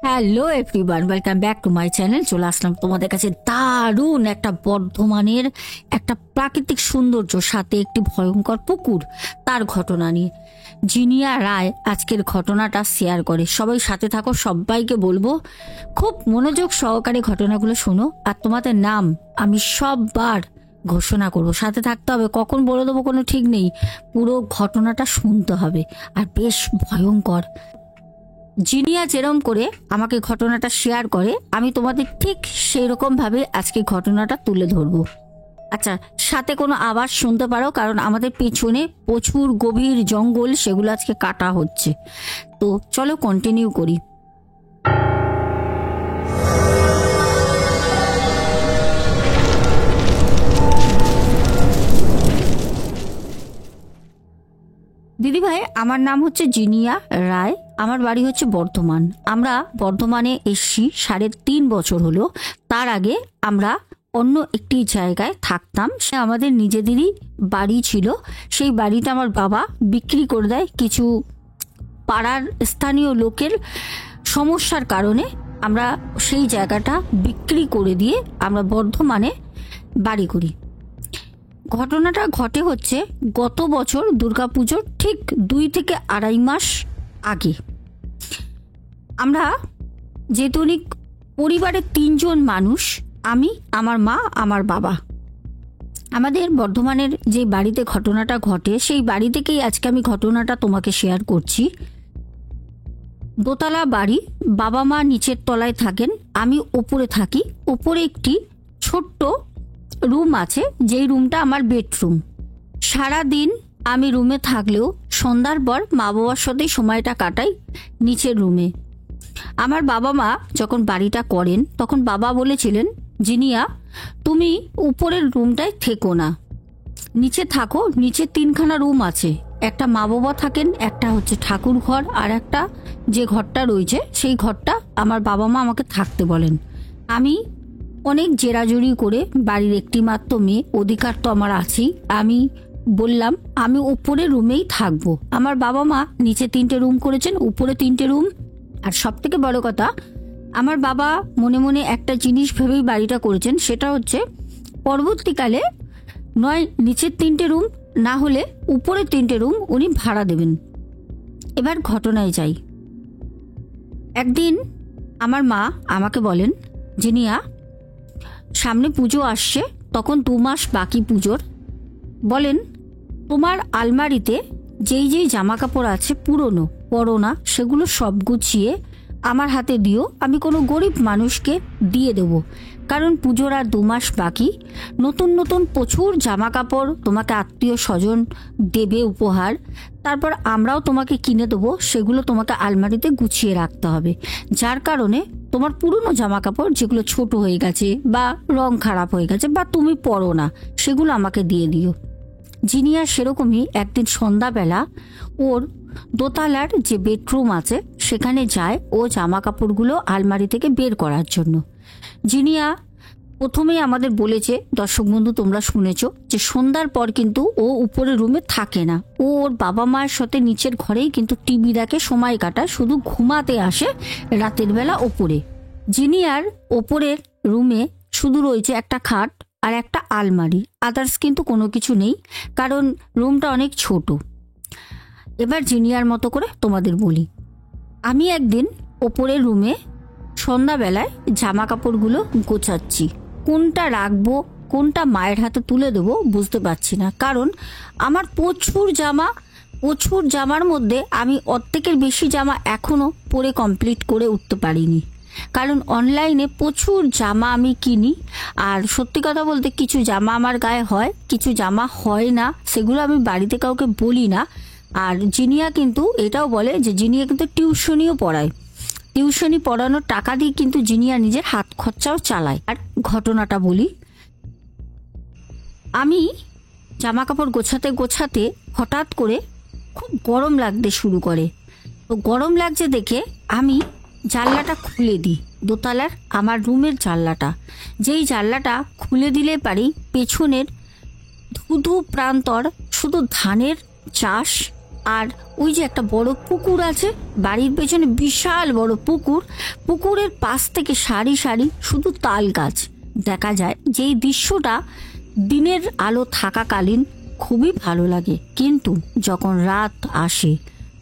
Hello everyone, welcome back to my channel. চলে আসলাম তোমাদের কাছে দারুণ একটা বর্ধমানের একটা প্রাকৃতিক সৌন্দর্য সাথে একটি ভয়ঙ্কর পুকুর, তার ঘটনা নিয়ে। জিনিয়া রায় আজকের ঘটনাটা শেয়ার করে। সবাই সাথে থাকো, সবাইকে বলবো খুব মনোযোগ সহকারে ঘটনাগুলো শোনো। আর তোমাদের নাম আমি সববার ঘোষণা করবো, সাথে থাকতে হবে। কখন বলে দেবো কোনো ঠিক নেই, পুরো ঘটনাটা শুনতে হবে। আর বেশ ভয়ঙ্কর। জিনিয়া যেরম করে আমাকে ঘটনাটা শেয়ার করে, আমি তোমাদের ঠিক সেই রকম ভাবে আজকে ঘটনাটা তুলে ধরবো। আচ্ছা, সাথে কোনো আওয়াজ শুনতে পারো, কারণ আমাদের পেছনে প্রচুর গভীর জঙ্গল, সেগুলো আজকে কাটা হচ্ছে। তো চলো কন্টিনিউ করি। দিদিভাই, আমার নাম হচ্ছে জিনিয়া রায়, আমার বাড়ি হচ্ছে বর্ধমান। আমরা বর্ধমানে এসছি 3.5 বছর হলো। তার আগে আমরা অন্য একটি জায়গায় থাকতাম। সে আমাদের নিজেদেরই বাড়ি ছিল। সেই বাড়িটা আমার বাবা বিক্রি করে দেয় কিছু পাড়ার স্থানীয় লোকের সমস্যার কারণে। আমরা সেই জায়গাটা বিক্রি করে দিয়ে আমরা বর্ধমানে বাড়ি করি। ঘটনাটা ঘটে হচ্ছে গত বছর দুর্গাপুজোর ঠিক 2 থেকে 2.5 মাস আগে। আমরা যেহেতু পরিবারের 3 জন মানুষ, আমি, আমার মা, আমার বাবা। আমাদের বর্ধমানের যে বাড়িতে ঘটনাটা ঘটে, সেই বাড়ি থেকেই আজকে আমি ঘটনাটা তোমাকে শেয়ার করছি। দোতলা বাড়ি, বাবা মা নিচের তলায় থাকেন, আমি ওপরে থাকি। ওপরে একটি ছোট্ট রুম আছে, যেই রুমটা আমার বেডরুম। সারাদিন আমি রুমে থাকলেও সন্ধ্যার পর মা বাবার সাথেই সময়টা কাটাই নিচের রুমে। আমার বাবা মা যখন বাড়িটা করেন, তখন বাবা বলেছিলেন, জিনিয়া তুমি উপরের রুমটায় থেকো না, নিচে থাকো। নিচে 3খানা রুম আছে, একটা মা বাবা থাকেন, একটা হচ্ছে ঠাকুর ঘর, আর একটা যে ঘরটা রয়েছে সেই ঘরটা আমার বাবা মা আমাকে থাকতে বলেন। আমি অনেক জেরাজুরি করে, বাড়ির একটি মাত্র মেয়ে, অধিকার তো আমার আছেই, আমি বললাম আমি উপরে রুমেই থাকবো। আমার বাবা মা নিচে 3টে রুম করেছেন, উপরে 3টে রুম। আর সব থেকে বড় কথা, আমার বাবা মনে মনে একটা জিনিস ভেবেই বাড়িটা করেছেন, সেটা হচ্ছে পরবর্তীকালে নয় নিচের 3টে রুম, না হলে উপরে 3টে রুম উনি ভাড়া দেবেন। এবার ঘটনায় যাই। একদিন আমার মা আমাকে বলেন, জিনিয়া সামনে পুজো আসছে, তখন 2 মাস বাকি পুজোর। বলেন তোমার আলমারিতে যেই যেই জামা কাপড় আছে পুরনো, পরো না, সেগুলো সব গুছিয়ে আমার হাতে দিও। আমি কোনো গরিব মানুষকে দিয়ে দেবো, কারণ পুজোর আর 2 মাস বাকি। নতুন নতুন প্রচুর জামা কাপড় তোমাকে আত্মীয় স্বজন দেবে উপহার, তারপর আমরাও তোমাকে কিনে দেবো। সেগুলো তোমাকে আলমারিতে গুছিয়ে রাখতে হবে, যার কারণে তোমার পুরনো জামা কাপড় যেগুলো ছোট হয়ে গেছে বা রং খারাপ হয়ে গেছে বা তুমি পরো না, সেগুলো আমাকে দিয়ে দিও। জিনিয়া সেরকমই একদিন সন্ধ্যাবেলা ওর দোতলার যে বেডরুম আছে সেখানে যায় ও জামা কাপড়গুলো আলমারি থেকে বের করার জন্য। জিনিয়া প্রথমেই আমাদের বলেছে, দর্শক বন্ধু তোমরা শুনেছ, যে সন্ধ্যার পর কিন্তু ও উপরের রুমে থাকে না। ও ওর বাবা মায়ের সাথে নিচের ঘরেই কিন্তু টিভি দেখে, সময় কাটায়, শুধু ঘুমাতে আসে রাতের বেলা ওপরে। জিনিয়ার ওপরের রুমে শুধু রয়েছে একটা খাট আর একটা আলমারি, আদার্স কিন্তু কোনো কিছু নেই, কারণ রুমটা অনেক ছোট। এবার জিনিয়ার মতো করে তোমাদের বলি। আমি একদিন ওপরের রুমে সন্ধ্যাবেলায় জামা কাপড়গুলো গোছাচ্ছি। কোনটা রাখবো, কোনটা মায়ের হাতে তুলে দেবো বুঝতে পারছি না, কারণ আমার প্রচুর জামার মধ্যে আমি অর্ধেকের বেশি জামা এখনো পরে কমপ্লিট করে উঠতে পারিনি। কারণ অনলাইনে প্রচুর জামা আমি কিনি, আর সত্যি কথা বলতে কিছু জামা আমার গায়ে হয়, কিছু জামা হয় না, সেগুলো আমি বাড়িতে কাউকে বলি না। আর জিনিয়া কিন্তু এটাও বলে যে জিনিয়া কিন্তু টিউশনিও পড়ায়, টিউশনি পড়ানোর টাকা দিয়ে কিন্তু জিনিয়া নিজের হাত খরচাও চালায়। আর ঘটনাটা বলি, আমি জামা কাপড় গোছাতে গোছাতে হঠাৎ করে খুব গরম লাগতে শুরু করে। তো গরম লাগছে দেখে আমি জানলাটা খুলে দিই, দোতলার আমার রুমের জানলাটা। যেই জানলাটা খুলে দিলে পারি পেছনের ধুধু প্রান্তর শুধু ধানের চাষ আর ওই যে একটা বড় পুকুর আছে, বাড়ির পেছনে বিশাল বড় পুকুর, পুকুরের পাশ থেকে সারি সারি শুধু তাল গাছ দেখা যায়। যেই দৃশ্যটা দিনের আলো থাকাকালীন খুবই ভালো লাগে, কিন্তু যখন রাত আসে,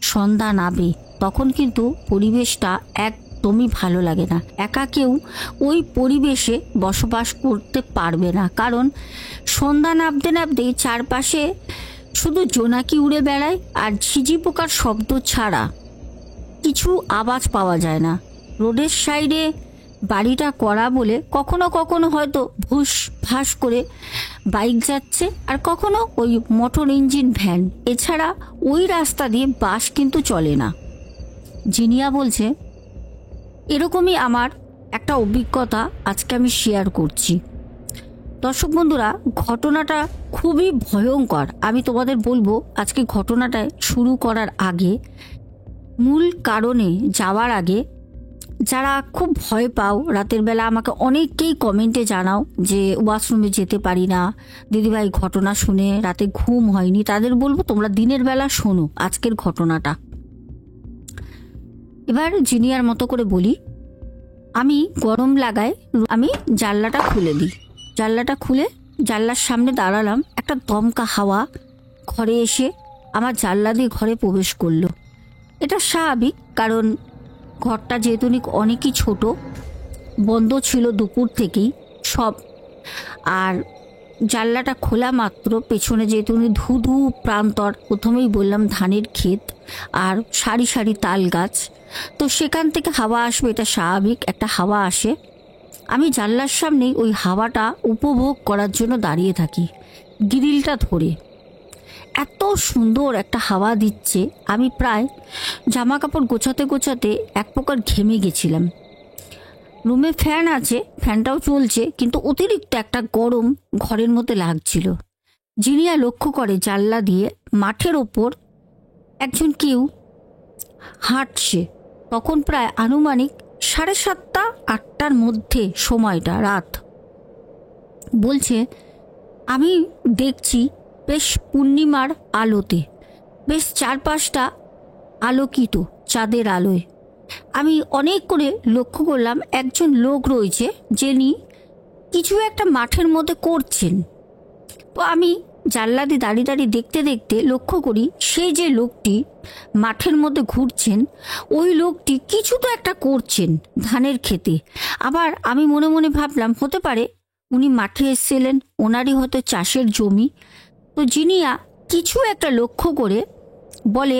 সন্ধ্যা নামে, তখন কিন্তু পরিবেশটা একদমই ভালো লাগে না। একা কেউ ওই পরিবেশে বসবাস করতে পারবে না, কারণ সন্ধ্যা নামতে নামতেই চারপাশে শুধু জোনাকি উড়ে বেড়ায় আর ঝিঝি পোকার শব্দ ছাড়া কিছু আওয়াজ পাওয়া যায় না। রোডের সাইডে বাড়িটা করা বলে কখনো কখনো হয়তো ভুস ভাস করে বাইক যাচ্ছে, আর কখনো ওই মোটর ইঞ্জিন ভ্যান, এছাড়া ওই রাস্তা দিয়ে বাস কিন্তু চলে না। জিনিয়া বলছে, এরকমই আমার একটা অভিজ্ঞতা আজকে আমি শেয়ার করছি। দর্শক বন্ধুরা, ঘটনাটা খুবই ভয়ঙ্কর। আমি তোমাদের বলবো, আজকে ঘটনাটা শুরু করার আগে, মূল কারণে যাওয়ার আগে, যারা খুব ভয় পাও রাতের বেলা, আমাকে অনেকেই কমেন্টে জানাও যে ওয়াশরুমে যেতে পারি না দিদিভাই, ঘটনা শুনে রাতে ঘুম হয়নি, তাদের বলবো তোমরা দিনের বেলা শোনো আজকের ঘটনাটা। এবার জিনিয়ার মতো করে বলি, আমি গরম লাগায় আমি জানলাটা খুলে দিই। জানলাটা খুলে জানলার সামনে দাঁড়ালাম, একটা দমকা হাওয়া ঘরে এসে আমার জানলা দিয়ে ঘরে প্রবেশ করলো। এটা স্বাভাবিক, কারণ ঘরটা যেহেতু অনেকই ছোট, বন্ধ ছিল দুপুর থেকেই সব। আর জানলাটা খোলা মাত্র পেছনে যেহেতু ধুধু প্রান্তর, প্রথমেই বললাম ধানের ক্ষেত আর সারি সারি তাল গাছ, তো সেখান থেকে হাওয়া আসবে, এটা স্বাভাবিক, একটা হাওয়া আসে। আমি জানলার সামনেই ওই হাওয়াটা উপভোগ করার জন্য দাঁড়িয়ে থাকি গ্রিলটা ধরে। এত সুন্দর একটা হাওয়া দিচ্ছে, আমি প্রায় জামা কাপড় গোছাতে গোছাতে এক প্রকার ঘেমে গেছিলাম। রুমে ফ্যান আছে, ফ্যানটাও চলছে, কিন্তু অতিরিক্ত একটা গরম ঘরের মধ্যে লাগছিল। জিনিয়া লক্ষ্য করে জানলা দিয়ে মাঠের ওপর একজন কেউ হাঁটছে। তখন প্রায় আনুমানিক 7:30 8টার মধ্যে সময়টা, রাত। বলছে, আমি দেখছি বেশ পূর্ণিমার আলোতে, বেশ চারপাশটা আলোকিত চাঁদের আলোয়। আমি অনেক করে লক্ষ্য করলাম একজন লোক রয়েছে, যিনি কিছু একটা মাঠের মধ্যে করছেন। তো আমি জানলা দিয়ে দাঁড়িয়ে দাঁড়িয়ে দেখতে দেখতে লক্ষ্য করি, সেই যে লোকটি মাঠের মধ্যে ঘুরছেন, ওই লোকটি কিছু তো একটা করছেন ধানের ক্ষেতে। আবার আমি মনে মনে ভাবলাম, হতে পারে উনি মাঠে এসেছিলেন, ওনারই হয়তো চাষের জমি। তো জিনিয়া কিছু একটা লক্ষ্য করে বলে,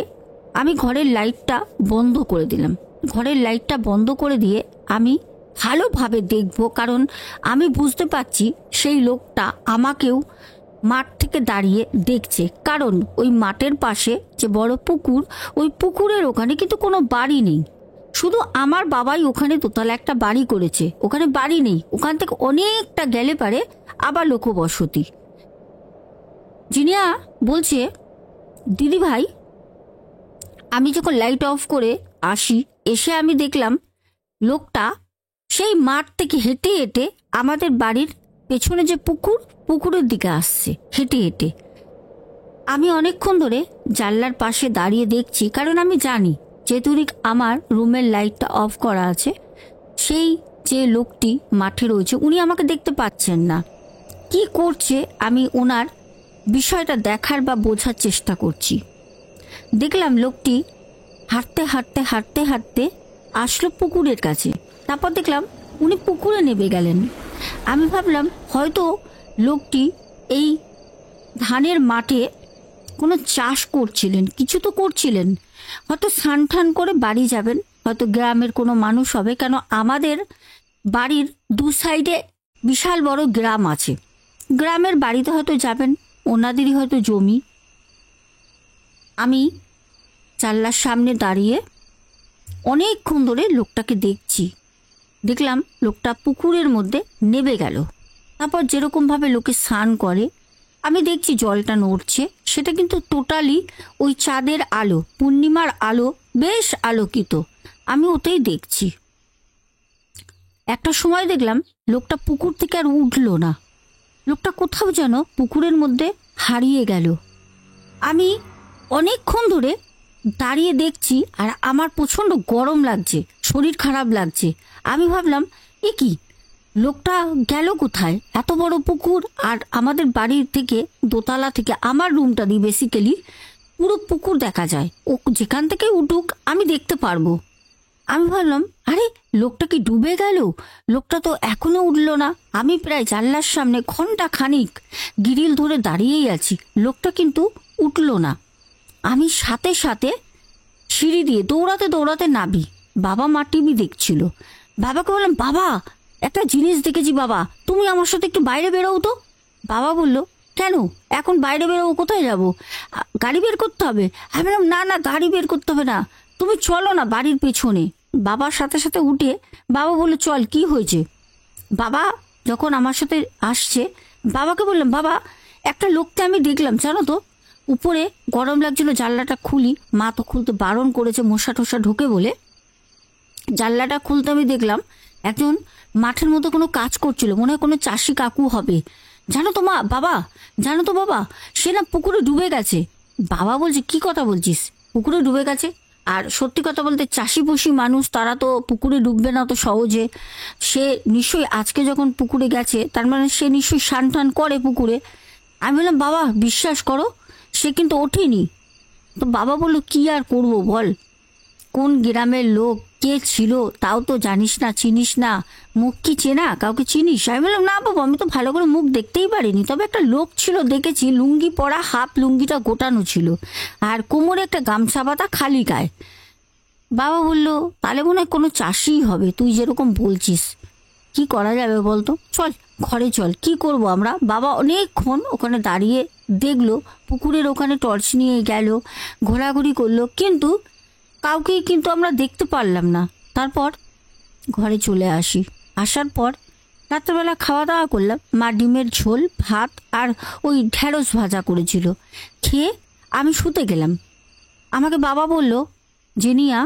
আমি ঘরের লাইটটা বন্ধ করে দিলাম। ঘরের লাইটটা বন্ধ করে দিয়ে আমি ভালোভাবে দেখব, কারণ আমি বুঝতে পারছি সেই লোকটা আমাকেও মাঠ থেকে দাঁড়িয়ে দেখছে। কারণ ওই মাঠের পাশে যে বড় পুকুর, ওই পুকুরের ওখানে কিন্তু কোনো বাড়ি নেই, শুধু আমার বাবাই ওখানে দোতলা একটা বাড়ি করেছে, ওখানে বাড়ি নেই। ওখান থেকে অনেকটা গেলে পারে আবার লোকবসতি। জিনিয়া বলছে, দিদি ভাই, আমি যখন লাইট অফ করে আসি, এসে আমি দেখলাম লোকটা সেই মাঠ থেকে হেঁটে হেঁটে আমাদের বাড়ির পেছনে যে পুকুর, পুকুরের দিকে আসছে হেঁটে হেঁটে। আমি অনেকক্ষণ ধরে জানলার পাশে দাঁড়িয়ে দেখছি, কারণ আমি জানি যেহেতু আমার রুমের লাইটটা অফ করা আছে, সেই যে লোকটি মাঠে রয়েছে উনি আমাকে দেখতে পাচ্ছেন না। কি করছে আমি ওনার বিষয়টা দেখার বা বোঝার চেষ্টা করছি। দেখলাম লোকটি হাঁটতে হাঁটতে হাঁটতে হাঁটতে আসলো পুকুরের কাছে। তারপর দেখলাম উনি পুকুরে নেমে গেলেন। আমি ভাবলাম হয়তো লোকটি এই ধানের মাঠে কোনো চাষ করছিলেন, কিছু তো করছিলেন, হয়তো স্নান টান করে বাড়ি যাবেন, হয়তো গ্রামের কোনো মানুষ হবে, কেন আমাদের বাড়ির দু সাইডে বিশাল বড় গ্রাম আছে। গ্রামের বাড়িতে হয়তো যাবেন, ওনাদেরই হয়তো জমি। আমি জানলার সামনে দাঁড়িয়ে অনেকক্ষণ ধরে লোকটাকে দেখছি। দেখলাম লোকটা পুকুরের মধ্যে নেমে গেল। তারপর যেরকমভাবে লোকে স্নান করে, আমি দেখছি জলটা নড়ছে, সেটা কিন্তু টোটালি ওই চাঁদের আলো, পূর্ণিমার আলো, বেশ আলোকিত। আমি ওতেই দেখছি। একটা সময় দেখলাম লোকটা পুকুর থেকে আর উঠলো না, লোকটা কোথাও যেন পুকুরের মধ্যে হারিয়ে গেল। আমি অনেকক্ষণ ধরে দাঁড়িয়ে দেখছি আর আমার প্রচণ্ড গরম লাগছে, শরীর খারাপ লাগছে। আমি ভাবলাম এ কি, লোকটা গেল কোথায়? এত বড় পুকুর, আর আমাদের বাড়ির থেকে দোতলা থেকে আমার রুমটা দিয়ে বেসিক্যালি পুরো পুকুর দেখা যায়। ও যেখান থেকে উঠুক আমি দেখতে পারবো। আমি ভাবলাম আরে লোকটা কি ডুবে গেল? লোকটা তো এখনো উঠলো না। আমি প্রায় জানলার সামনে ঘন্টা খানিক গ্রিল ধরে দাঁড়িয়েই আছি, লোকটা কিন্তু উঠলো না। আমি সাথে সাথে সিঁড়ি দিয়ে দৌড়াতে দৌড়াতে নাবি। বাবা মা টিভি দেখছিল। বাবাকে বললাম, বাবা একটা জিনিস দেখেছি বাবা, তুমি আমার সাথে একটু বাইরে বেরোও তো। বাবা বলল, কেন এখন বাইরে বেরোবো? কোথায় যাব? গাড়ি বের করতে হবে। আমি বললাম, না না গাড়ি বের করতে হবে না, তুমি চলো না বাড়ির পেছনে। বাবার সাথে সাথে উঠে বাবা বললো, চল কি হয়েছে? বাবা যখন আমার সাথে আসছে, বাবাকে বললাম, বাবা একটা লোককে আমি দেখলাম জানো তো, উপরে গরম লাগছিল, জানলাটা খুলি, মা তো খুলতে বারণ করেছে মশা টশা ঢোকে বলে। জানলাটা খুলতে আমি দেখলাম একজন মাঠের মধ্যে কোনো কাজ করছিল, মনে হয় কোনো চাষি কাকু হবে। জানো তো মা, বাবা জানো তো বাবা, সে না পুকুরে ডুবে গেছে। বাবা বলছে, কি কথা বলছিস, পুকুরে ডুবে গেছে? আর সত্যি কথা বলতে চাষিপুষি মানুষ, তারা তো পুকুরে ডুববে না তো সহজে। সে নিশ্চয়ই আজকে যখন পুকুরে গেছে তার মানে সে নিশ্চয়ই স্নান টান করে পুকুরে। আমি বললাম, বাবা বিশ্বাস করো সে কিন্তু ওঠেনি। তো বাবা বললো, কি আর করবো বল, কোন গ্রামের লোক, কে ছিল তাও তো জানিস না, চিনিস না, মুখ কি চেনা, কাউকে চিনিস? আমি বললাম, না বাবা আমি তো ভালো করে মুখ দেখতেই পারিনি, তবে একটা লোক ছিল দেখেছি, লুঙ্গি পরা, হাফ লুঙ্গিটা গোটানো ছিল, আর কোমরে একটা গামছা বাঁধা, খালি গায়ে। বাবা বললো, তাহলে মনে হয় কোনো চাষিই হবে, তুই যেরকম বলছিস। কি করা যাবে বলতো, চল ঘরে চল। কি করব আমরা? বাবা অনেকক্ষণ ওখানে দাঁড়িয়ে দেখলো, পুকুরের ওখানে টর্চ নিয়ে গেল, ঘোরাঘুরি করলো, কিন্তু কাউকেই কিন্তু আমরা দেখতে পারলাম না। তারপর ঘরে চলে আসি। আসার পর রাত্রেবেলা খাওয়া দাওয়া করলাম। মা ডিমের ঝোল, ভাত আর ওই ঢেঁড়স ভাজা করেছিল, খেয়ে আমি শুতে গেলাম। আমাকে বাবা বলল, জেনিয়া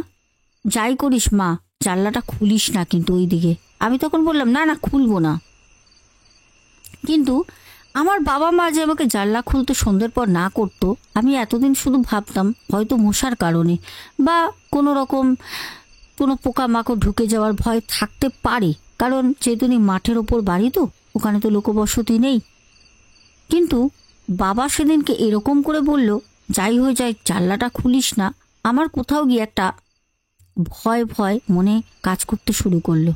যাই করিস মা জানলাটা খুলিস না কিন্তু ওই দিকে। আমি তখন বললাম, না না খুলবো না। কিন্তু আমার বাবা মা যে আমাকে জানলা খুলতে সন্ধ্যের পর না করতো, আমি এতদিন শুধু ভাবতাম হয়তো মশার কারণে বা কোনো রকম কোনো পোকামাকড় ঢুকে যাওয়ার ভয় থাকতে পারে, কারণ যেহেতু মাঠের ওপর বাড়ি তো ওখানে তো লোকবসতি নেই। কিন্তু বাবা সেদিনকে এরকম করে বলল, যাই হয়ে যায় জানলাটা খুলিস না। আমার কোথাও গিয়ে একটা ভয় ভয় মনে কাজ করতে শুরু করলো।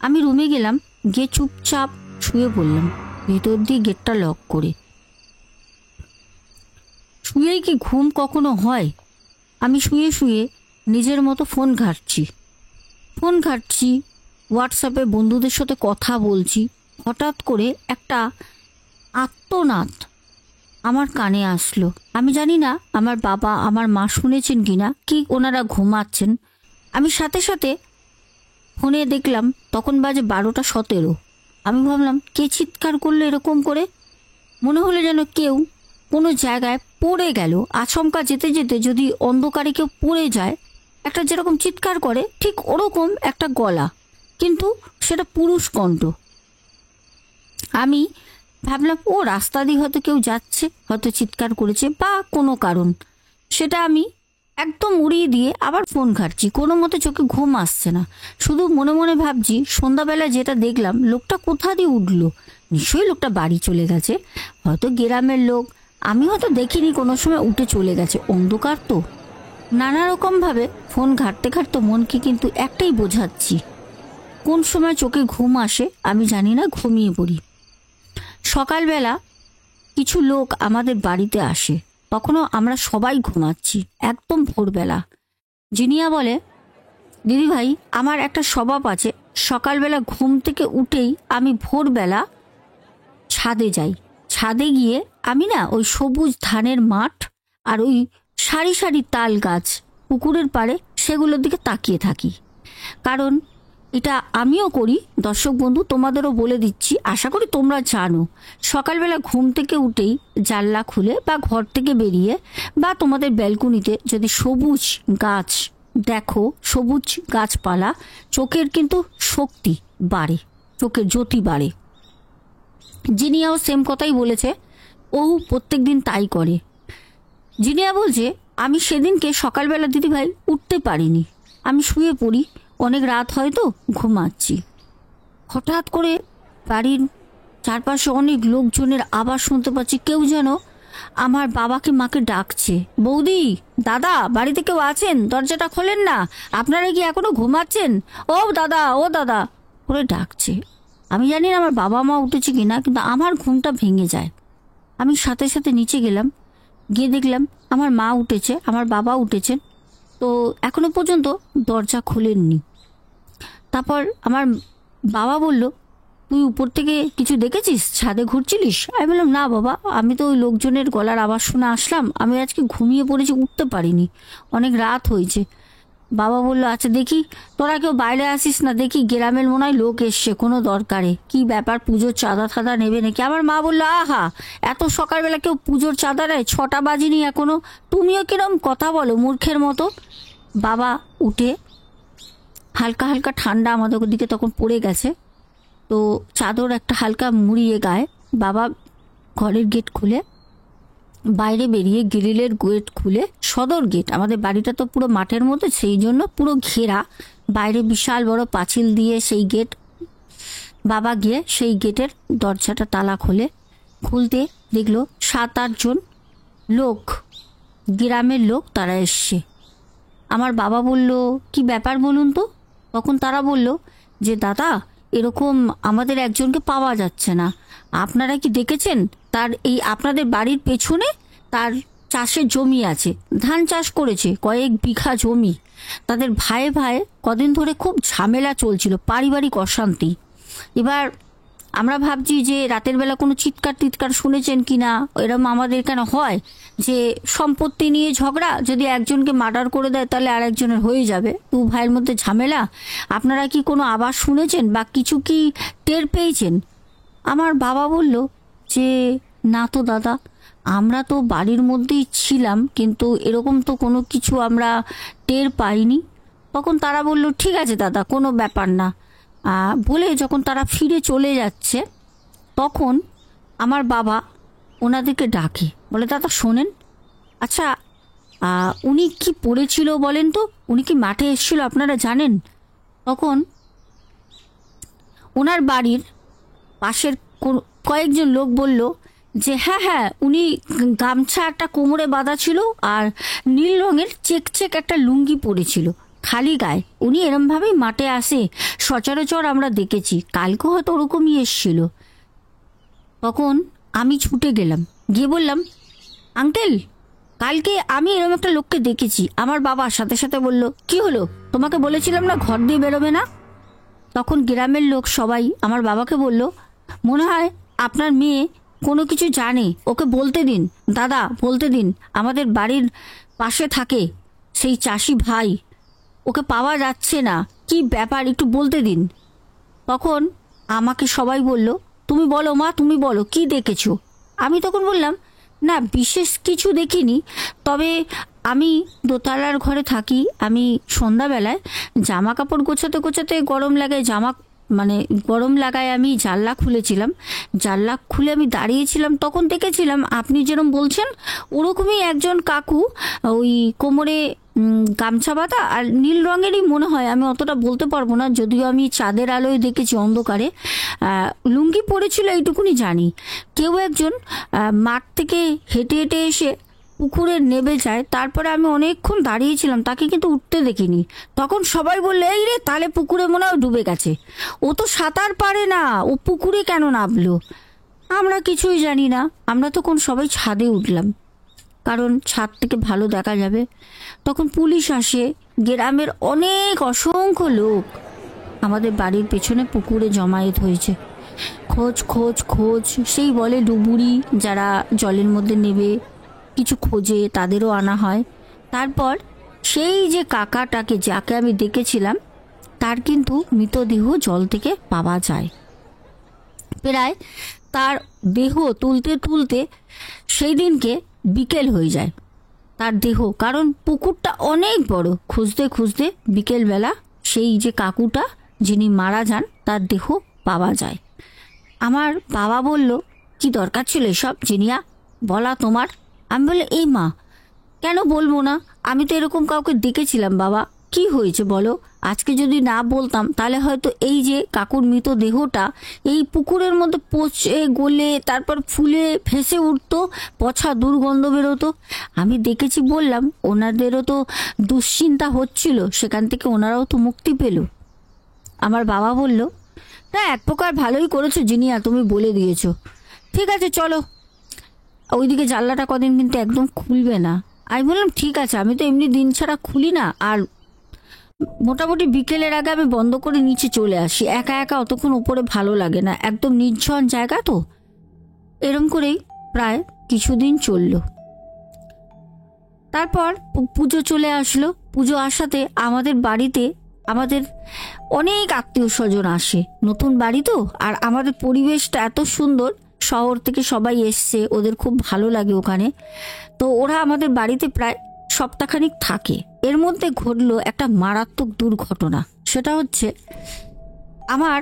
আমি রুমে গেলাম, গিয়ে চুপচাপ শুয়ে পড়লাম, ভেতর দিয়ে গেটটা লক করে। শুয়েই কি ঘুম কখনো হয়? আমি শুয়ে শুয়ে নিজের মতো ফোন ঘাঁটছি, হোয়াটসঅ্যাপে বন্ধুদের সাথে কথা বলছি। হঠাৎ করে একটা আর্তনাদ আমার কানে আসলো। আমি জানি না আমার বাবা আমার মা শুনেছেন কিনা, কি ওনারা ঘুমাচ্ছেন। আমি সাথে সাথে ফোনে দেখলাম তখন বাজে 12:17। আমি ভাবলাম কে চিৎকার করলো এরকম করে, মনে হলো যেন কেউ কোনো জায়গায় পড়ে গেল। আচমকা যেতে যেতে যদি অন্ধকারে কেউ পড়ে যায়, একটা যেরকম চিৎকার করে ঠিক ওরকম একটা গলা, কিন্তু সেটা পুরুষ কণ্ঠ। আমি ভাবলাম ও রাস্তা দিয়ে হয়তো কেউ যাচ্ছে, হয়তো চিৎকার করেছে বা কোনো কারণ। সেটা আমি একদম উড়িয়ে দিয়ে আবার ফোন ঘাঁটছি, কোনো মতে চোখে ঘুম আসছে না। শুধু মনে মনে ভাবছি সন্ধ্যাবেলা যেটা দেখলাম লোকটা কোথা দিয়ে উঠলো, নিশ্চয়ই লোকটা বাড়ি চলে গেছে, হয়তো গ্রামের লোক, আমি হয়তো দেখিনি, কোনো সময় উঠে চলে গেছে, অন্ধকার তো। নানা রকমভাবে ফোন ঘাঁটতে ঘাঁটতে মনকে কিন্তু একটাই বোঝাচ্ছি, কোন সময় চোখে ঘুম আসে আমি জানি না, ঘুমিয়ে পড়ি। সকালবেলা কিছু লোক আমাদের বাড়িতে আসে, তখনও আমরা সবাই ঘুমাচ্ছি, একদম ভোরবেলা। জিনিয়া বলে, দিদি ভাই আমার একটা স্বভাব আছে, সকালবেলা ঘুম থেকে উঠেই আমি ভোরবেলা ছাদে যাই। ছাদে গিয়ে আমি না ওই সবুজ ধানের মাঠ আর ওই সারি সারি তাল গাছ পুকুরের পাড়ে সেগুলোর দিকে তাকিয়ে থাকি। কারণ এটা আমিও করি, দর্শক বন্ধু তোমাদেরও বলে দিচ্ছি, আশা করি তোমরা জানো। সকালবেলা ঘুম থেকে উঠেই জানলা খুলে বা ঘর থেকে বেরিয়ে বা তোমাদের ব্যালকনিতে যদি সবুজ গাছ দেখো, সবুজ গাছপালা, চোখের কিন্তু শক্তি বাড়ে, চোখের জ্যোতি বাড়ে। জিনিয়াও সেম কথাই বলেছে, ও প্রত্যেক দিন তাই করে। জিনিয়া বলছে, আমি সেদিনকে সকালবেলা দিদিভাই উঠতে পারিনি, আমি শুয়ে পড়ি, অনেক রাত হয়তো ঘুমাচ্ছি। হঠাৎ করে বাড়ির চারপাশে অনেক লোকজনের আওয়াজ শুনতে পাচ্ছি, কেউ যেন আমার বাবাকে মাকে ডাকছে, বৌদি, দাদা, বাড়িতে কেউ আছেন, দরজাটা খোলেন না, আপনারা কি এখনো ঘুমাচ্ছেন, ও দাদা করে ডাকছে। আমি জানি না আমার বাবা মা উঠেছে কিনা, কিন্তু আমার ঘুমটা ভেঙে যায়। আমি সাথে সাথে নিচে গেলাম, গিয়ে দেখলাম আমার মা উঠেছে, আমার বাবা উঠেছেন, তো এখনো পর্যন্ত দরজা খোলেননি। তারপর আমার বাবা বলল, তুই উপর থেকে কিছু দেখেছিস, ছাদে ঘুরছিলিস? আমি বললাম, না বাবা, আমি তো ওই লোকজনের গলার আওয়াজ শুনে আসলাম, আমি আজকে ঘুমিয়ে পড়েছি, উঠতে পারিনি, অনেক রাত হয়েছে। বাবা বলল, আচ্ছা দেখি, তোরা কেউ বাইরে আসিস না, দেখি গ্রামের মনে হয় লোক এসছে কোনো দরকারে, কি ব্যাপার, পুজোর চাঁদা থাদা নেবে নাকি? আমার মা বললো, আহা, এত সকালবেলা কেউ পুজোর চাঁদা নেয়, 6টা বাজিনি এখনো, তুমিও কিরম কথা বলো মূর্খের মতো। বাবা উঠে, হালকা হালকা ঠান্ডা আমাদের দিকে তখন পড়ে গেছে, তো চাদর একটা হালকা মুড়িয়ে গায়ে বাবা ঘরের গেট খুলে বাইরে বেরিয়ে, গ্রিলের গেট খুলে, সদর গেট, আমাদের বাড়িটা তো পুরো মাঠের মধ্যে, সেই জন্য পুরো ঘেরা, বাইরে বিশাল বড় পাঁচিল দিয়ে সেই গেট, বাবা গিয়ে সেই গেটের দরজাটা তালা খোলে, খুলতে দেখলো 7-8 জন লোক, গ্রামের লোক, তারা এসছে। আমার বাবা বলল, কি ব্যাপার বলুন তো? তখন তারা বলল যে, দাদা, এরকম আমাদের একজনকে পাওয়া যাচ্ছে না, আপনারা কি দেখেছেন? তার এই আপনাদের বাড়ির পেছনে তার চাষের জমি আছে, ধান চাষ করেছে কয়েক বিঘা জমি, তাদের ভাইয়ে ভাইয়ে কদিন ধরে খুব ঝামেলা চলছিল, পারিবারিক অশান্তি। এবার আমরা ভাবছি যে রাতের বেলা কোনো চিৎকার টিৎকার শুনেছেন কি না, এরম আমাদের কেন হয় যে সম্পত্তি নিয়ে ঝগড়া, যদি একজনকে মার্ডার করে দেয় তাহলে আর একজনের হয়ে যাবে, 2 ভাইয়ের মধ্যে ঝামেলা, আপনারা কি কোনো আওয়াজ শুনেছেন বা কিছু কি টের পেয়েছেন? আমার বাবা বলল যে, না তো দাদা, আমরা তো বাড়ির মধ্যেই ছিলাম, কিন্তু এরকম তো কোনো কিছু আমরা টের পাইনি। তখন তারা বলল, ঠিক আছে দাদা, কোনো ব্যাপার না, বলে যখন তারা ফিরে চলে যাচ্ছে, তখন আমার বাবা ওনাদেরকে ডাকে, বলে, দাদা শোনেন, আচ্ছা, উনি কি পড়েছিল বলেন তো, উনি কি মাঠে এসেছিল আপনারা জানেন? তখন ওনার বাড়ির পাশের কয়েকজন লোক বলল যে, হ্যাঁ হ্যাঁ, উনি গামছা একটা কোমরে বাঁধা ছিল আর নীল রঙের চেক একটা লুঙ্গি পরেছিল, খালি গায়ে, উনি এরমভাবেই মাঠে আসে, সচরাচর আমরা দেখেছি, কালকে হয়তো ওরকমই এসছিল। তখন আমি ছুটে গেলাম, গিয়ে বললাম, আঙ্কেল, কালকে আমি এরকম একটা লোককে দেখেছি। আমার বাবা সাথে সাথে বলল, কি হলো, তোমাকে বলেছিলাম না ঘর দিয়ে বেরোবে না? তখন গ্রামের লোক সবাই আমার বাবাকে বলল, মনে হয় আপনার মেয়ে কোনো কিছু জানে, ওকে বলতে দিন দাদা, বলতে দিন, আমাদের বাড়ির পাশে থাকে সেই চাষি ভাই, ওকে পাওয়া যাচ্ছে না, কি ব্যাপার একটু বলতে দিন। তখন আমাকে সবাই বলল, তুমি বলো মা, তুমি বলো কি দেখেছো? আমি তখন বললাম, না বিশেষ কিছু দেখিনি, তবে আমি দোতলার ঘরে থাকি, আমি সন্ধ্যাবেলায় জামা কাপড় গোছাতে গোছাতে গরম লাগায় গরম লাগায় আমি জানলা খুলেছিলাম, জানলা খুলে আমি দাঁড়িয়েছিলাম, তখন দেখেছিলাম আপনি যেরকম বলছেন ওরকমই একজন কাকু, ওই কোমরে গামছা বাঁধা আর নীল রঙেরই মনে হয়, আমি অতটা বলতে পারবো না, যদিও আমি চাঁদের আলোয় দেখেছি অন্ধকারে, লুঙ্গি পরেছিল এইটুকুনি জানি। কেউ একজন মাঠ থেকে হেঁটে হেঁটে এসে পুকুরে নেমে যায়, তারপরে আমি অনেকক্ষণ দাঁড়িয়েছিলাম, তাকে কিন্তু উঠতে দেখিনি। তখন সবাই বললে, এই রে, তাহলে পুকুরে মনে হয় ডুবে গেছে, ও তো সাঁতার পারে না, ও পুকুরে কেন নামলো? আমরা কিছুই জানি না, আমরা তখন সবাই ছাদে উঠলাম, কারণ ছাদ থেকে ভালো দেখা যাবে। তখন পুলিশ আসে, গ্রামের অনেক অসংখ্য লোক আমাদের বাড়ির পেছনে পুকুরে জমায়েত হয়েছে, খোঁজ খোঁজ খোঁজ, সেই বলে ডুবুরি যারা জলের মধ্যে নেবে কিছু খোঁজে, তাদেরও আনা হয়। তারপর সেই যে কাকাটাকে, যাকে আমি দেখেছিলাম, তার কিন্তু মৃতদেহ জল থেকে পাওয়া যায়। প্রায় তার দেহ তুলতে তুলতে সেই দিনকে বিকেল হয়ে যায়, তার দেহ, কারণ পুকুরটা অনেক বড়, খুঁজতে খুঁজতে বিকেলবেলা সেই যে কাকুটা যিনি মারা যান তার দেহ পাওয়া যায়। আমার বাবা বলল, কি দরকার ছিল এসব জিনিয়া বলা তোমার? আমি বলে, এই মা, কেন বলবো না? আমি তো এরকম কাউকে দেখেছিলাম বাবা। কি হয়েছে বলো? আজকে যদি না বলতাম তাহলে হয়তো এই যে কাকুর মৃত দেহটা এই পুকুরের মধ্যে পচে গলে তারপর ফুলে ভেসে উঠতো, পচা দুর্গন্ধ বেরোতো। আমি দেখেছি বললাম, ওনাদেরও তো দুশ্চিন্তা হচ্ছিল, সেখান থেকে ওনারাও তো মুক্তি পেল। আমার বাবা বলল, না এক প্রকার ভালোই করেছো জিনিয়া, তুমি বলে দিয়েছো। ঠিক আছে চলো, ওইদিকে জানলাটা কদিন কিন্তু একদম খুলবে না। আমি বললাম ঠিক আছে, আমি তো এমনি দিন ছাড়া খুলি না, আর মোটামুটি বিকেলের আগে আমি বন্ধ করে নিচে চলে আসি। একা একা অতক্ষণ উপরে ভালো লাগে না, একদম নির্জন জায়গা তো। এরম করেই প্রায় কিছুদিন চলল। তারপর পুজো চলে আসলো। পুজো আসাতে আমাদের বাড়িতে আমাদের অনেক আত্মীয় স্বজন আসে, নতুন বাড়ি তো, আর আমাদের পরিবেশটা এত সুন্দর, শহর থেকে সবাই এসছে, ওদের খুব ভালো লাগে ওখানে। তো ওরা আমাদের বাড়িতে প্রায় সপ্তাহখানিক থাকে। এর মধ্যে ঘটলো একটা মারাত্মক দুর্ঘটনা। সেটা হচ্ছে, আমার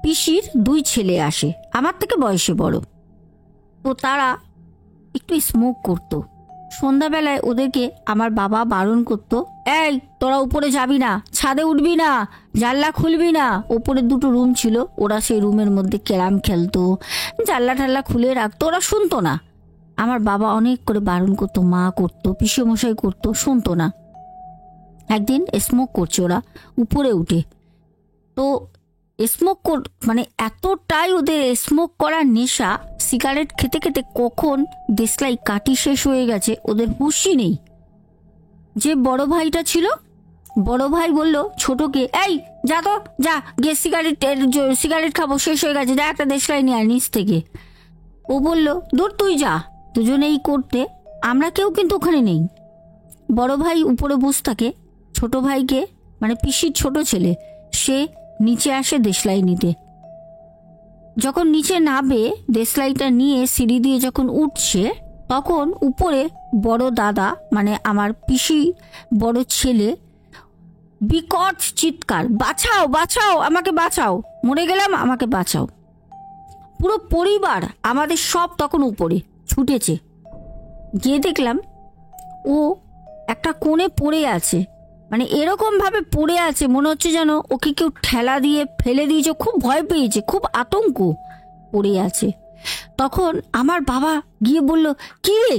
পিসির 2 ছেলে আসে, আমার থেকে বয়সে বড়। তো তারা একটু স্মোক করতো। সন্ধ্যাবেলায় ওদেরকে আমার বাবা বারণ করতো, এই তোরা উপরে যাবি না, ছাদে উঠবি না, জানলা খুলবি না। ওপরে 2টো রুম ছিল, ওরা সেই রুমের মধ্যে ক্যারাম খেলতো, জানলা টাল্লা খুলে রাখতো, ওরা শুনতো না। আমার বাবা অনেক করে বারণ করতো, মা করতো, পিসেমশাই করতো, শুনতো না। একদিন স্মোক করছে ওরা উপরে উঠে। তো স্মোক মানে এতটাই ওদের স্মোক করার নেশা, সিগারেট খেতে খেতে কখন দেশলাই কাটি শেষ হয়ে গেছে ওদের হুঁশই নেই। যে বড় ভাইটা ছিল, বড় ভাই বলল ছোটকে, এই যা তো যা, গিয়ে সিগারেট খাবো, শেষ হয়ে গেছে, যা একটা দেশলাই নিয়ে আয় নিচ থেকে। ও বলল, দূর তুই যা। দুজনেই করতে, আমরা কেউ কিন্তু ওখানে নেই। বড় ভাই উপরে বসে থাকে, ছোট ভাইকে মানে পিসির ছোট ছেলে, সে নিচে আসে দেশলাই নিতে। যখন নিচে নামবে দেশলাইটা নিয়ে সিঁড়ি দিয়ে যখন উঠছে, তখন উপরে বড় দাদা মানে আমার পিসি বড় ছেলে বিকট চিৎকার, বাঁচাও বাঁচাও, আমাকে বাঁচাও, মরে গেলাম, আমাকে বাঁচাও। পুরো পরিবার আমাদের সব তখন উপরে ছুটেছে। গিয়ে দেখলাম ও একটা কোণে পড়ে আছে, মানে এরকম ভাবে পড়ে আছে মনে হচ্ছে যেন ওকে কেউ ঠেলা দিয়ে ফেলে দিয়েছে, খুব ভয় পেয়েছে, খুব আতঙ্ক, পড়ে আছে। তখন আমার বাবা গিয়ে বলল, কি রে,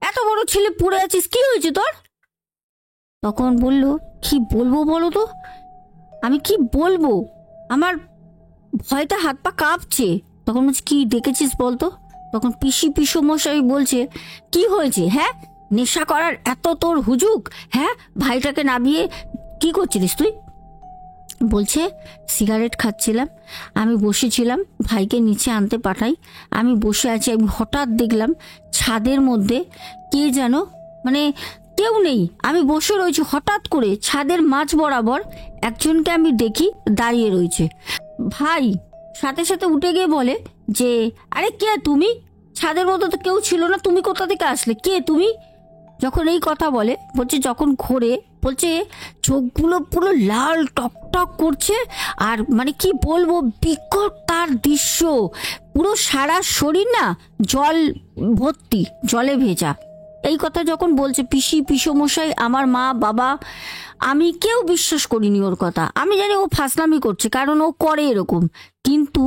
এত বড় ছেলে পড়ে আছিস, কি হয়েছে তোর? তখন বলল, কি বলবো বলো তো, আমি কি বলবো, আমার ভয়তে হাত পা কাঁপছে। তখন বলছে, কি দেখেছিস বলতো? তখন পিসমশাই বলছে, কি হয়েছে, হ্যাঁ নেশা করার এত তোর হুজুক, হ্যাঁ ভাইটাকে নামিয়ে কি করছিলিস তুই? বলছে, সিগারেট খাচ্ছিলাম, আমি বসেছিলাম, ভাইকে নিচে আনতে পাঠাই, আমি বসে আছি, আমি হঠাৎ দেখলাম ছাদের মধ্যে কে যেন, মানে কেউ নেই, আমি বসে রয়েছি, হঠাৎ করে ছাদের মাঝ বরাবর একজনকে আমি দেখি দাঁড়িয়ে রয়েছে। ভাই সাথে সাথে উঠে গিয়ে বলে যে, আরে কে তুমি? ছাদের মধ্যে তো কেউ ছিল না, তুমি কোথা থেকে আসলে, কে তুমি? যখন এই কথা বলে, বলছে যখন ঘোরে, বলছে চোখগুলো পুরো লাল টকটক করছে, আর মানে কি বলবো, বিকট তার দৃশ্য, পুরো সারা শরীর না জল ভর্তি, জলে ভেজা। এই কথা যখন বলছে পিসমশাই, আমার মা বাবা, আমি কেউ বিশ্বাস করিনি ওর কথা। আমি জানি ও ফাসলামি করছে, কারণ ও করে এরকম, কিন্তু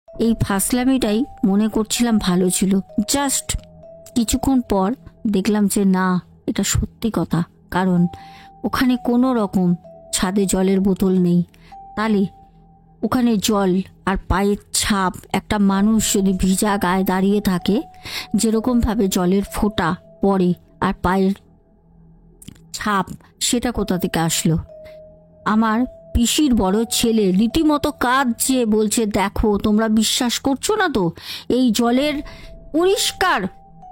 এই ফাসলামিটাই মনে করছিলাম ভালো ছিল। জাস্ট কিছুক্ষণ পর দেখলাম যে না, এটা সত্যি কথা, কারণ ওখানে কোনো রকম ছাদে জলের বোতল নেই, তাহলে ওখানে জল আর পায়ের ছাপ, একটা মানুষ যদি ভিজা গায়ে দাঁড়িয়ে থাকে যেরকমভাবে জলের ফোঁটা পড়ে আর পায়ের ছাপ, সেটা কোথা থেকে আসলো? আমার পিসির বড় ছেলে রীতিমতো কাঁদছে, বলছে, দেখো তোমরা বিশ্বাস করছো না তো, এই জলের পরিষ্কার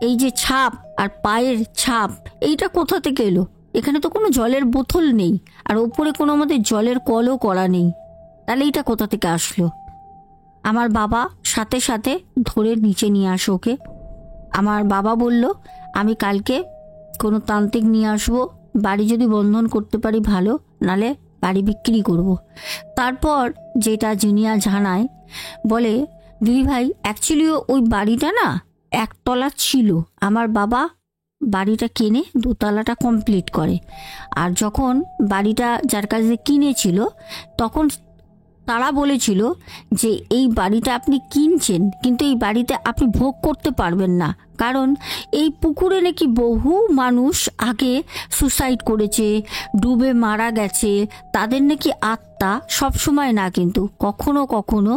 এই যে ছাপ আর পায়ের ছাপ, এইটা কোথা থেকে এলো? এখানে তো কোনো জলের বোতল নেই, আর ওপরে কোনো আমাদের জলের কলও করা নেই, তাহলে এইটা কোথা থেকে আসলো? আমার বাবা সাথে সাথে ধরে নিচে নিয়ে আসো ওকে। আমার বাবা বলল, আমি কালকে কোনো তান্ত্রিক নিয়ে আসবো, বাড়ি যদি বন্ধন করতে পারি ভালো, নালে বাড়ি বিক্রি করব। তারপর যেটা জিনিয়া জানায়, বলে, দিদি ভাই অ্যাকচুয়ালি ওই বাড়িটা না একতলা ছিল, আমার বাবা বাড়িটা কেনে দোতলাটা কমপ্লিট করে। আর যখন বাড়িটা যার কাছে কিনেছিল তখন তারা বলেছিল যে এই বাড়িটা আপনি কিনছেন কিন্তু এই বাড়িতে আপনি ভোগ করতে পারবেন না, কারণ এই পুকুরে নাকি বহু মানুষ আগে সুসাইড করেছে, ডুবে মারা গেছে। তাদের নাকি আত্মা সবসময় না কিন্তু কখনো কখনো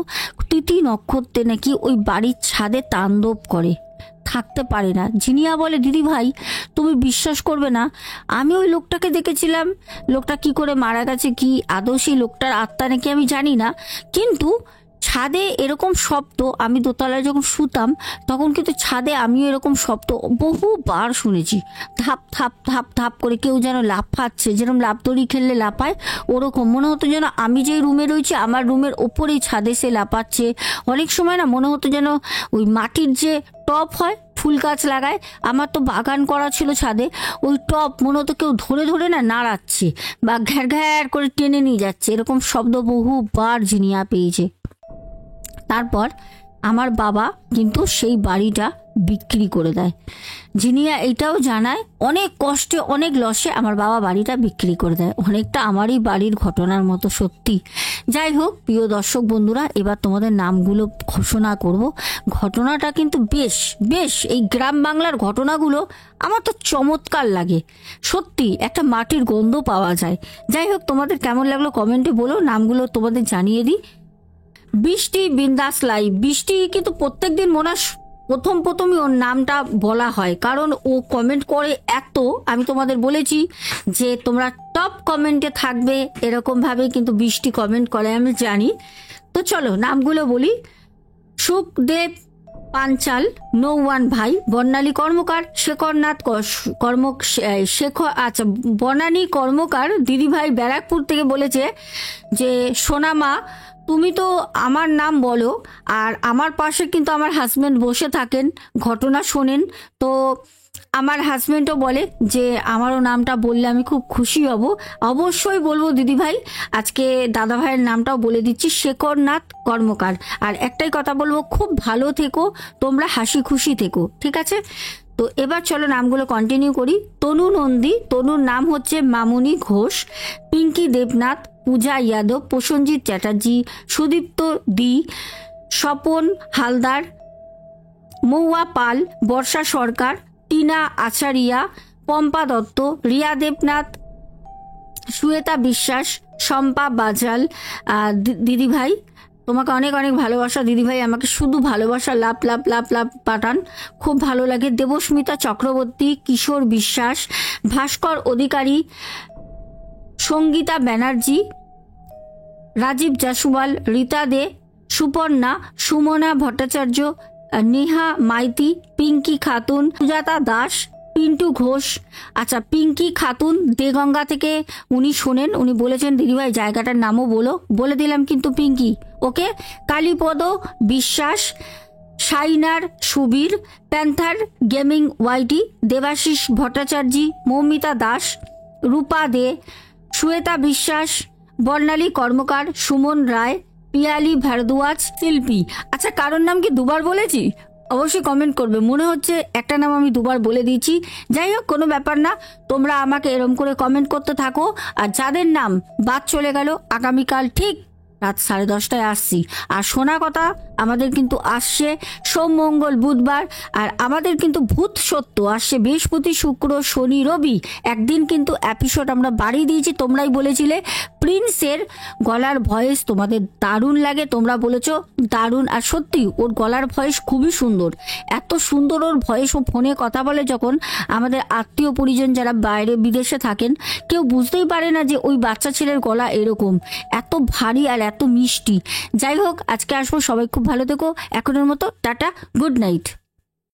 তিথি নক্ষত্রে নাকি ওই বাড়ির ছাদে তাণ্ডব করে, থাকতে পারে না। জিনিয়া বলে দিদি ভাই তুমি বিশ্বাস করবে না, আমি ওই লোকটাকে দেখেছিলাম, লোকটা কি করে মারা গেছে কি আদৌ সেই লোকটার আত্মা নাকি আমি জানি না, কিন্তু ছাদে এরকম শব্দ, আমি দোতলায় যখন শুতাম তখন কিন্তু ছাদে আমিও এরকম শব্দ বহুবার শুনেছি, ধাপ ধাপ ধাপ ধাপ করে কেউ যেন লাফাচ্ছে, যেরকম লাফ দড়ি খেললে লাফায় ওরকম মনে হতো যেন আমি যে রুমে রয়েছি আমার রুমের ওপরেই ছাদে সে লাফাচ্ছে। অনেক সময় না মনে হতো যেন ওই মাটির যে টব হয় ফুল গাছ লাগায়, আমার তো বাগান করা ছিল ছাদে, ওই টব মনে হতো কেউ ধরে ধরে না নাড়াচ্ছে বা ঘ্যার ঘ্যার করে টেনে নিয়ে যাচ্ছে, এরকম শব্দ বহুবার জিনিয়া পেয়েছে। তারপর আমার বাবা কিন্তু সেই বাড়িটা বিক্রি করে দেয়। জিনিয়া এটাও জানায় অনেক কষ্টে অনেক লসে আমার বাবা বাড়িটা বিক্রি করে দেয়, অনেকটা আমারই বাড়ির ঘটনার মতো সত্যি। যাই হোক প্রিয় দর্শক বন্ধুরা, এবার তোমাদের নামগুলো ঘোষণা করব। ঘটনাটা কিন্তু বেশ বেশ এই গ্রাম বাংলার ঘটনাগুলো আমার তো চমৎকার লাগে, সত্যি একটা মাটির গন্ধ পাওয়া যায়। যাই হোক তোমাদের কেমন লাগলো কমেন্টে বলো, নামগুলো তোমাদের জানিয়ে দিই। বৃষ্টি বিন্দাস লাইভ। বৃষ্টি কিন্তু প্রত্যেকদিন মনে হয় প্রথমই ওর নামটা বলা হয়, কারণ ও কমেন্ট করে এত, আমি তোমাদের বলেছি যে তোমরা টপ কমেন্টে থাকবে, এরকম ভাবে কিন্তু বৃষ্টি কমেন্ট করে আমি জানি। তো চলো নামগুলো বলি। সুখদেব পাঞ্চাল, নৌওয়ান ভাই, বর্ণালী কর্মকার, শেখরনাথ শেখর আচ্ছা বনানী কর্মকার দিদিভাই ব্যারাকপুর থেকে বলেছে যে সোনামা তুমি তো আমার নাম বলো, আর আমার পাশে কিন্তু আমার হাজব্যান্ড বসে থাকেন, ঘটনা শোনেন, তো আমার হাজব্যান্ডও বলে যে আমারও নামটা বললে আমি খুব খুশি হব। অবশ্যই বলবো দিদিভাই, আজকে দাদা ভাইয়ের নামটাও বলে দিচ্ছি, শেখরনাথ কর্মকার। আর একটাই কথা বলবো, খুব ভালো থেকো তোমরা, হাসি খুশি থেকো, ঠিক আছে? তো এবার চলো নামগুলো কন্টিনিউ করি। তনু নন্দী, তনুর নাম হচ্ছে মামুনি ঘোষ, পিঙ্কি দেবনাথ, পূজা যাদব, প্রসেনজিৎ চ্যাটার্জি, সুদীপ্ত দি, স্বপন হালদার, মৌয়া পাল, বর্ষা সরকার, টিনা আচারিয়া, পম্পা দত্ত, রিয়া দেবনাথ, শ্বেতা বিশ্বাস, শম্পা বাজাল। দিদিভাই তোমাকে অনেক অনেক ভালোবাসা দিদিভাই, আমাকে শুধু ভালোবাসা লাভ লাভ লাভ লাভ পাঠান, খুব ভালো লাগে। দেবস্মিতা চক্রবর্তী, কিশোর বিশ্বাস, ভাস্কর অধিকারী, সঙ্গীতা ব্যানার্জি, রাজীব জাসওয়াল, রীতা দে, সুপর্ণা, সুমনা ভট্টাচার্য, নেহা মাইতি, পিঙ্কি খাতুন, সুজাতা দাস, পিন্টু ঘোষ। আচ্ছা পিঙ্কি খাতুন দেগঙ্গা থেকে উনি শোনেন, উনি বলেছেন দিদিভাই জায়গাটার নামও বলে দিলাম কিন্তু Pinki, okay. Kalipada Biswas, Shiner Subir, Panther Gaming YT, Debashis Bhattacharya, Moumita Das, Rupa De, Shweta Biswas, Barnali কর্মকার, সুমন রায়, পিয়ালি ভারদ্বাজ, শিল্পী। আচ্ছা কারোর নাম কি দুবার বলেছি? অবশ্যই কমেন্ট করবে, মনে হচ্ছে একটা নাম আমি দুবার বলে দিয়েছি। যাই হোক কোনো ব্যাপার না, তোমরা আমাকে এরম করে কমেন্ট করতে থাকো। আর যাদের নাম বাদ চলে গেল, আগামীকাল ঠিক রাত 10:30টায় আসছি। আর শোনা কথা আমাদের কিন্তু আসছে সোম মঙ্গল বুধবার, আর আমাদের কিন্তু ভূত সত্য আসছে বৃহস্পতি শুক্র শনি রবি, একদিন কিন্তু এপিসোড আমরা বাড়িয়ে দিয়েছি। তোমরাই বলেছিলে প্রিন্সের গলার ভয়েস তোমাদের দারুণ লাগে, তোমরা বলেছো দারুণ, আর সত্যি ওর গলার ভয়েস খুবই সুন্দর, এত সুন্দর ওর ভয়েস। ও ফোনে কথা বলে যখন, আমাদের আত্মীয় পরিজন যারা বাইরে বিদেশে থাকেন কেউ বুঝতেই পারে না যে ওই বাচ্চা ছেলের গলা এরকম, এত ভারী আর এত মিষ্টি। যাই হোক আজকে আসবো, সবাই খুব ভালো থেকো, এখনের মতো টাটা, গুড নাইট।